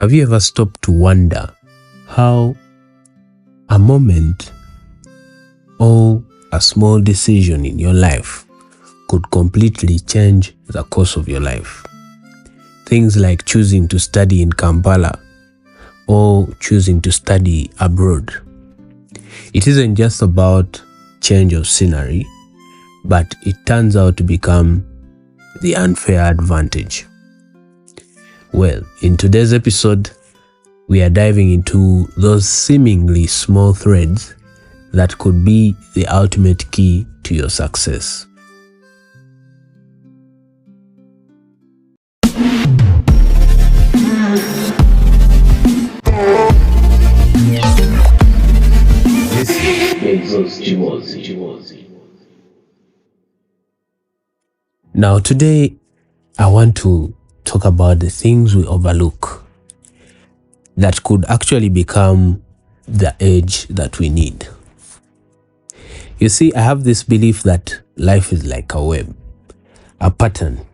Have you ever stopped to wonder how a moment or a small decision in your life could completely change the course of your life? Things like choosing to study in Kampala or choosing to study abroad. It isn't just about change of scenery, but it turns out to become the unfair advantage. Well, in today's episode, we are diving into those seemingly small threads that could be the ultimate key to your success. Now today, I want to talk about the things we overlook that could actually become the edge that we need. You see, I have this belief that life is like a web, a pattern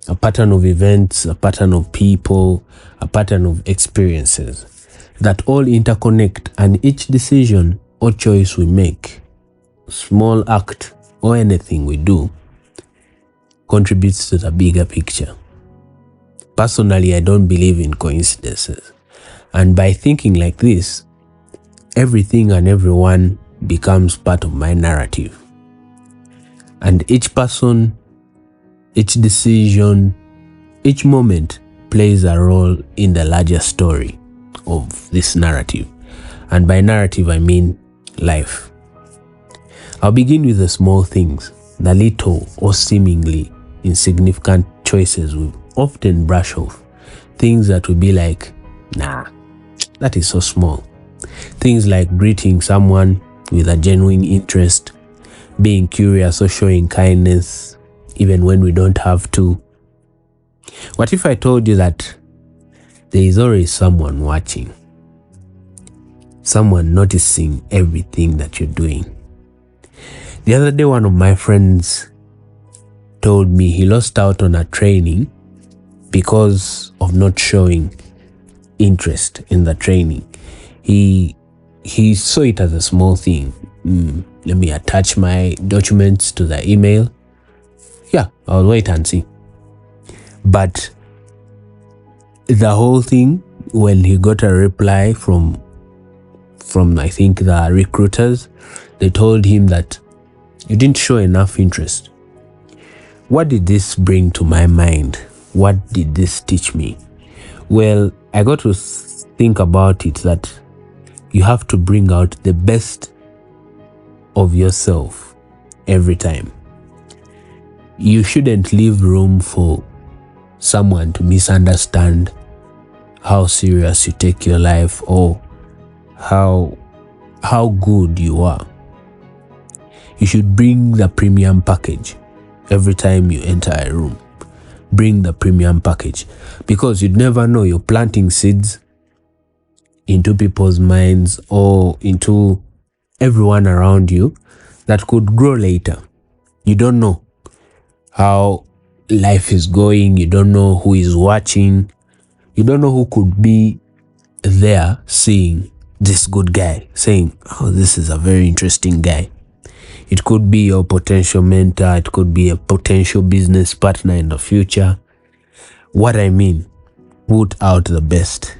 of events, a pattern of people, a pattern of experiences that all interconnect, and each decision or choice we make, small act or anything we do, contributes to the bigger picture. Personally, I don't believe in coincidences. And by thinking like this, everything and everyone becomes part of my narrative. And each person, each decision, each moment plays a role in the larger story of this narrative. And by narrative, I mean life. I'll begin with the small things, the little or seemingly insignificant choices we often brush off. Things that will be like, nah, that is so small. Things like greeting someone with a genuine interest, being curious or showing kindness even when we don't have to. What if I told you that there is always someone watching, someone noticing everything that you're doing? The other day, one of my friends told me he lost out on a training because of not showing interest in the training. He saw it as a small thing. Let me attach my documents to the email. Yeah, I'll wait and see. But the whole thing, when he got a reply from I think the recruiters, they told him that you didn't show enough interest. What did this bring to my mind? What did this teach me? Well, I got to think about it that you have to bring out the best of yourself every time. You shouldn't leave room for someone to misunderstand how serious you take your life or how good you are. You should bring the premium package every time you enter a room. Bring the premium package, because you'd never know, you're planting seeds into people's minds or into everyone around you that could grow later. You don't know how life is going. You don't know who is watching. You don't know who could be there seeing this good guy, saying, oh, this is a very interesting guy. It could be your potential mentor. It could be a potential business partner in the future. What I mean, put out the best.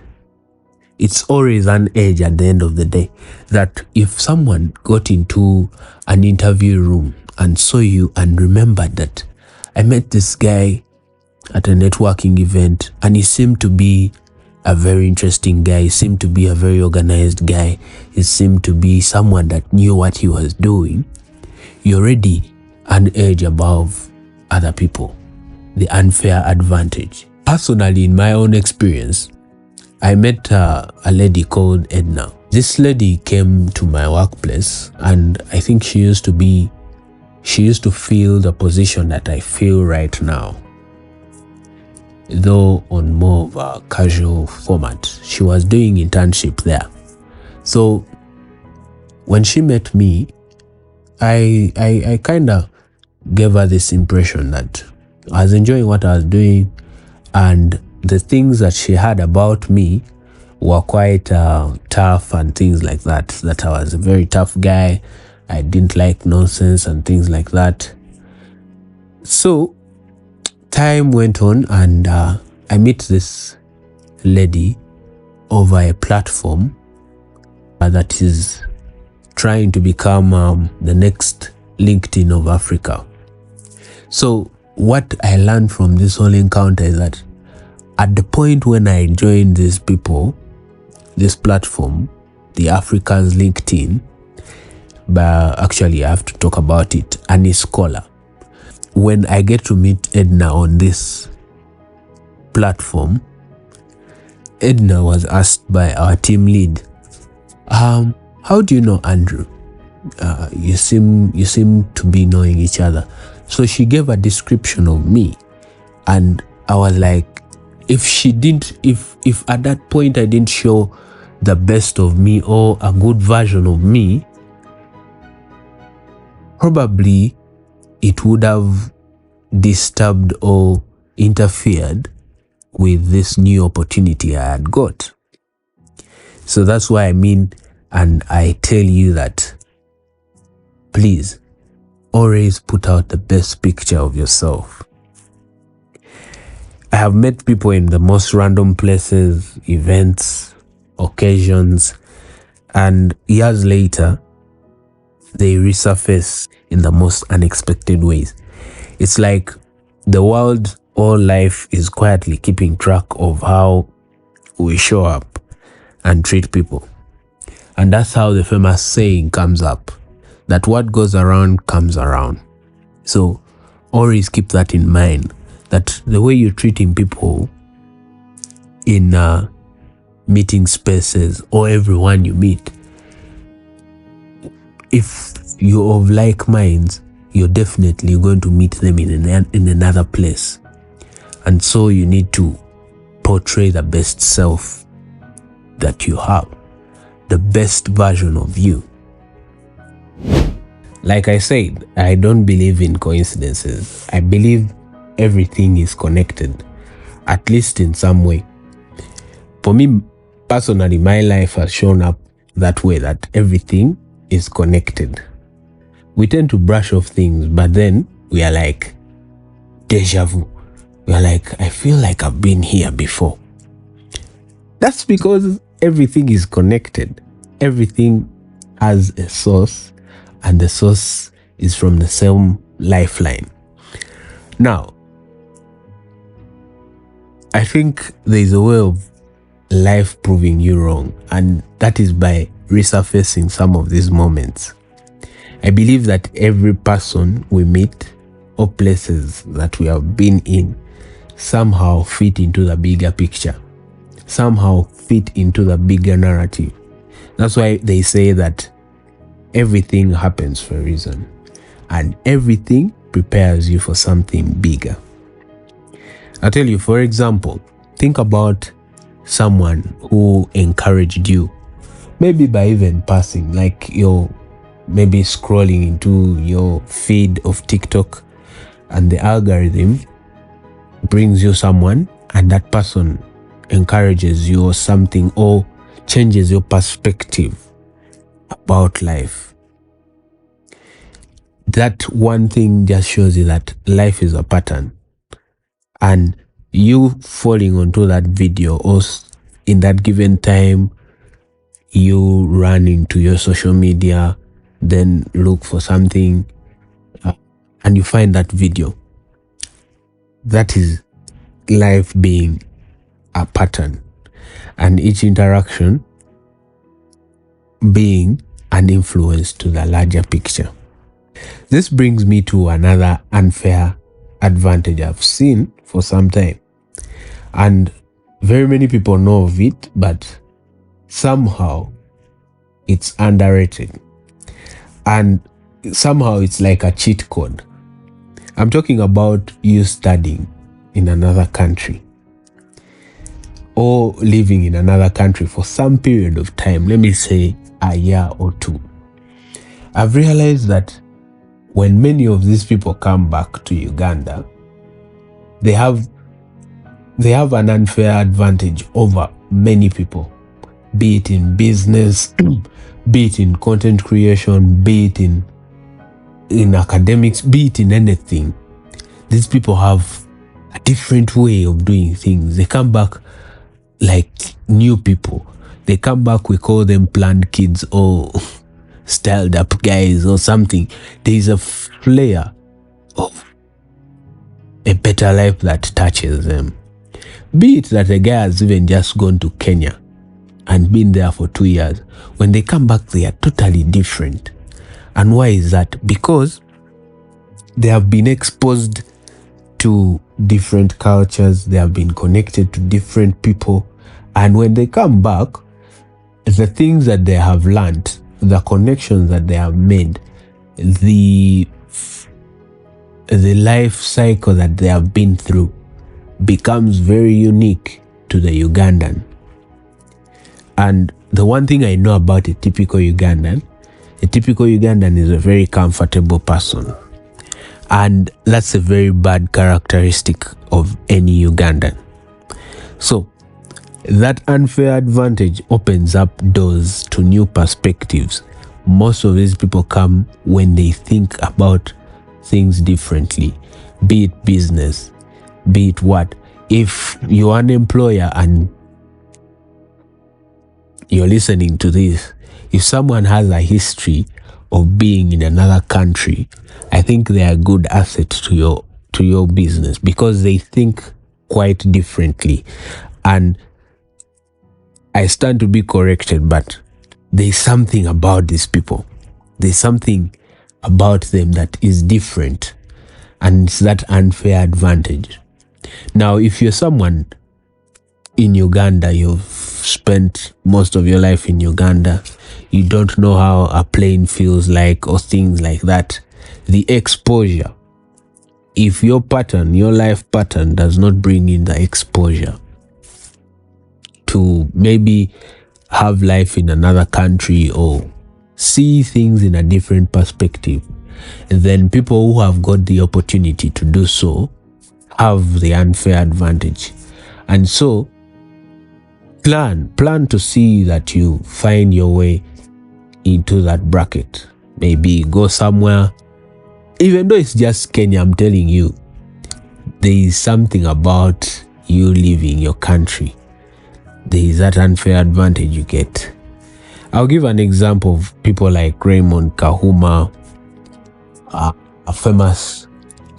It's always an edge at the end of the day that if someone got into an interview room and saw you and remembered that I met this guy at a networking event and he seemed to be a very interesting guy, he seemed to be a very organized guy, he seemed to be someone that knew what he was doing, you're already an edge above other people. The unfair advantage. Personally, in my own experience, I met a lady called Edna. This lady came to my workplace, and I think she used to fill the position that I feel right now, though on more of a casual format. She was doing internship there. So when she met me, I kind of gave her this impression that I was enjoying what I was doing, and the things that she had about me were quite tough and things like that. That I was a very tough guy. I didn't like nonsense and things like that. So time went on, and I met this lady over a platform that is trying to become the next LinkedIn of Africa. So what I learned from this whole encounter is that at the point when I joined these people, this platform, the Africans LinkedIn, but actually I have to talk about it, Annie Scholar. When I get to meet Edna on this platform, Edna was asked by our team lead, how do you know Andrew? You seem to be knowing each other. So she gave a description of me, and I was like, if at that point I didn't show the best of me or a good version of me, probably it would have disturbed or interfered with this new opportunity I had got. So that's why and I tell you that, please always put out the best picture of yourself. I have met people in the most random places, events, occasions, and years later, they resurface in the most unexpected ways. It's like the world or life is quietly keeping track of how we show up and treat people. And that's how the famous saying comes up, that what goes around comes around. So always keep that in mind, that the way you're treating people in meeting spaces or everyone you meet, if you're of like minds, you're definitely going to meet them in another place. And so you need to portray the best self that you have, the best version of you. Like I said, I don't believe in coincidences. I believe everything is connected, at least in some way. For me, personally, my life has shown up that way, that everything is connected. We tend to brush off things, but then we are like, deja vu. We are like, I feel like I've been here before. That's because everything is connected. Everything has a source, and the source is from the same lifeline. Now, I think there is a way of life proving you wrong, and that is by resurfacing some of these moments. I believe that every person we meet or places that we have been in somehow fit into the bigger picture, somehow fit into the bigger narrative. That's why they say that everything happens for a reason, and everything prepares you for something bigger. I'll tell you, for example, think about someone who encouraged you, maybe by even passing, like you're maybe scrolling into your feed of TikTok, and the algorithm brings you someone, and that person encourages you or something, or changes your perspective about life. That one thing just shows you that life is a pattern, and you falling onto that video, or in that given time you run into your social media, then look for something, and you find that video. That is life being a pattern, and each interaction being an influence to the larger picture. This brings me to another unfair advantage I've seen for some time, and very many people know of it, but somehow it's underrated, and somehow it's like a cheat code. I'm talking about you studying in another country or living in another country for some period of time, let me say a year or two. I've realized that when many of these people come back to Uganda, they have they have an unfair advantage over many people, be it in business, be it in content creation, be it in academics, be it in anything. These people have a different way of doing things. They come back like new people. They come back, we call them planned kids or styled up guys or something. There is a flair of a better life that touches them. Be it that a guy has even just gone to Kenya and been there for 2 years. When they come back, they are totally different. And why is that? Because they have been exposed to different cultures. They have been connected to different people. And when they come back, the things that they have learned, the connections that they have made, the life cycle that they have been through becomes very unique to the Ugandan. And the one thing I know about a typical Ugandan is a very comfortable person. And that's a very bad characteristic of any Ugandan. So that unfair advantage opens up doors to new perspectives. Most of these people come when they think about things differently, be it business, be it what. If you're an employer and you're listening to this, if someone has a history of being in another country, I think they are a good asset to your business because they think quite differently. And I stand to be corrected, but there's something about these people. There's something about them that is different, and it's that unfair advantage. Now, if you're someone in Uganda, you've spent most of your life in Uganda, you don't know how a plane feels like or things like that, the exposure, if your life pattern does not bring in the exposure to maybe have life in another country or see things in a different perspective, then people who have got the opportunity to do so have the unfair advantage. And so plan to see that you find your way into that bracket. Maybe go somewhere, even though it's just Kenya, I'm telling you, there is something about you leaving your country. There is that unfair advantage you get. I'll give an example of people like Raymond Kahuma, a famous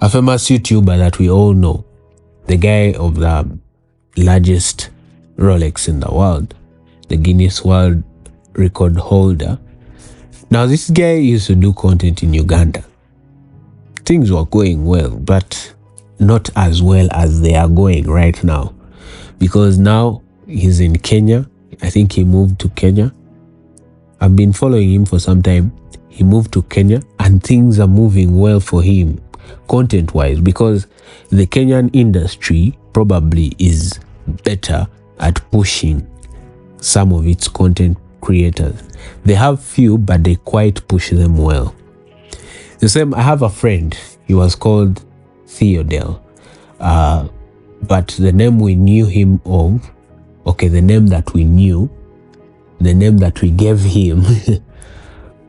YouTuber that we all know, the guy of the largest Rolex in the world, the Guinness World Record holder. Now, this guy used to do content in Uganda. Things were going well, but not as well as they are going right now, because now he's in Kenya. I think he moved to Kenya. I've been following him for some time. He moved to Kenya and things are moving well for him content-wise, because the Kenyan industry probably is better at pushing some of its content creators. They have few, but they quite push them well. The same, I have a friend, he was called Theodel, but the name we knew him of, the name that we gave him,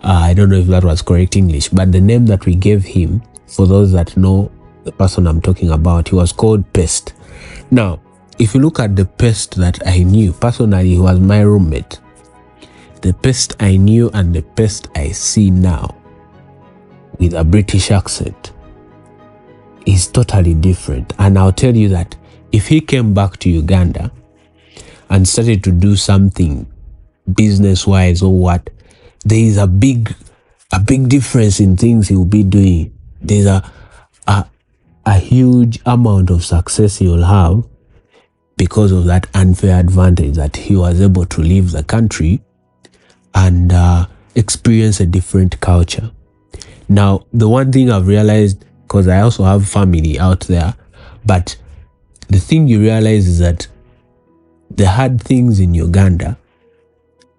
I don't know if that was correct English, but the name that we gave him, for those that know the person I'm talking about, he was called Pest. Now, if you look at the Pest that I knew, personally, he was my roommate. The Pest I knew and the Pest I see now, with a British accent, is totally different. And I'll tell you that if he came back to Uganda and started to do something business-wise or what, there is a big difference in things he will be doing. There's a huge amount of success he will have because of that unfair advantage that he was able to leave the country and experience a different culture. Now, the one thing I've realized, because I also have family out there, but the thing you realize is that the hard things in Uganda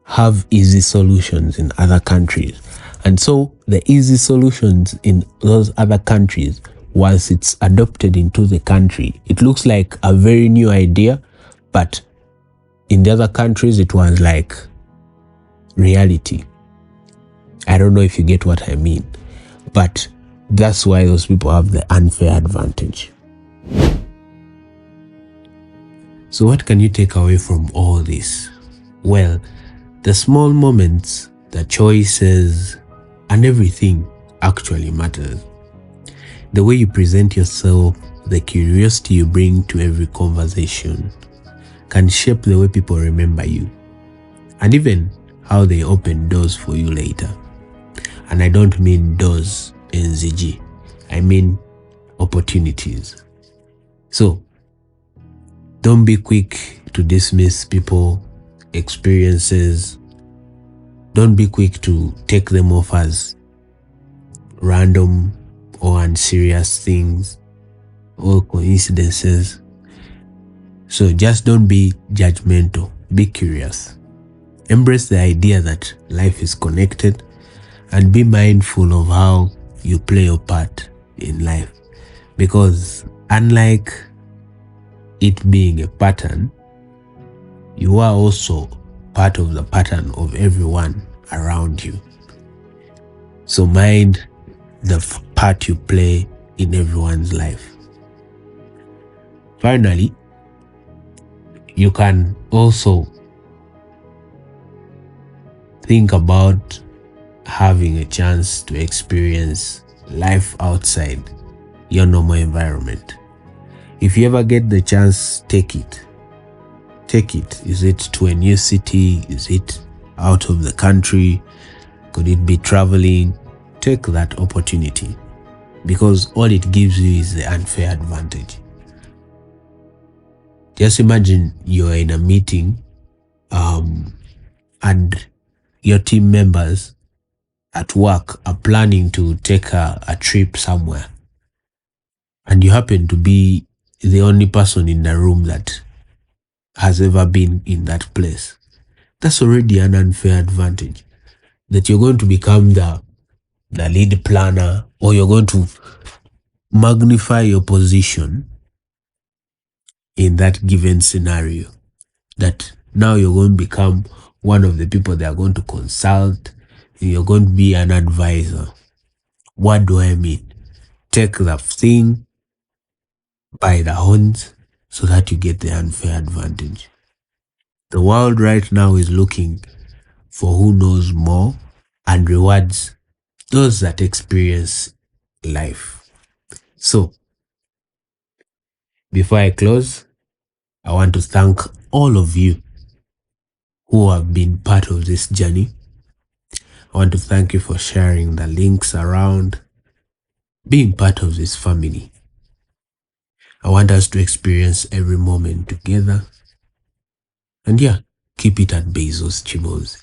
have easy solutions in other countries. And so the easy solutions in those other countries once it's adopted into the country, it looks like a very new idea, but in the other countries, it was like reality. I don't know if you get what I mean, but that's why those people have the unfair advantage. So what can you take away from all this? Well, the small moments, the choices, and everything actually matters. The way you present yourself, the curiosity you bring to every conversation can shape the way people remember you, and even how they open doors for you later. And I don't mean doors NZG, I mean opportunities. So don't be quick to dismiss people, experiences. Don't be quick to take them off as random or unserious things or coincidences. So just don't be judgmental, be curious. Embrace the idea that life is connected and be mindful of how you play your part in life. Because unlike it being a pattern, you are also part of the pattern of everyone around you. So mind the part you play in everyone's life. Finally, you can also think about having a chance to experience life outside your normal environment. If you ever get the chance, take it. Take it. Is it to a new city? Is it out of the country? Could it be traveling? Take that opportunity, because all it gives you is the unfair advantage. Just imagine you're in a meeting and your team members at work are planning to take a trip somewhere, and you happen to be the only person in the room that has ever been in that place. That's already an unfair advantage, that you're going to become the lead planner, or you're going to magnify your position in that given scenario, that now you're going to become one of the people they are going to consult. You're going to be an advisor. What do I mean? Take the thing by the horns so that you get the unfair advantage. The world right now is looking for who knows more and rewards those that experience life. So, before I close, I want to thank all of you who have been part of this journey. I want to thank you for sharing the links around, being part of this family. I want us to experience every moment together. And yeah, keep it at Bezos Chimozi.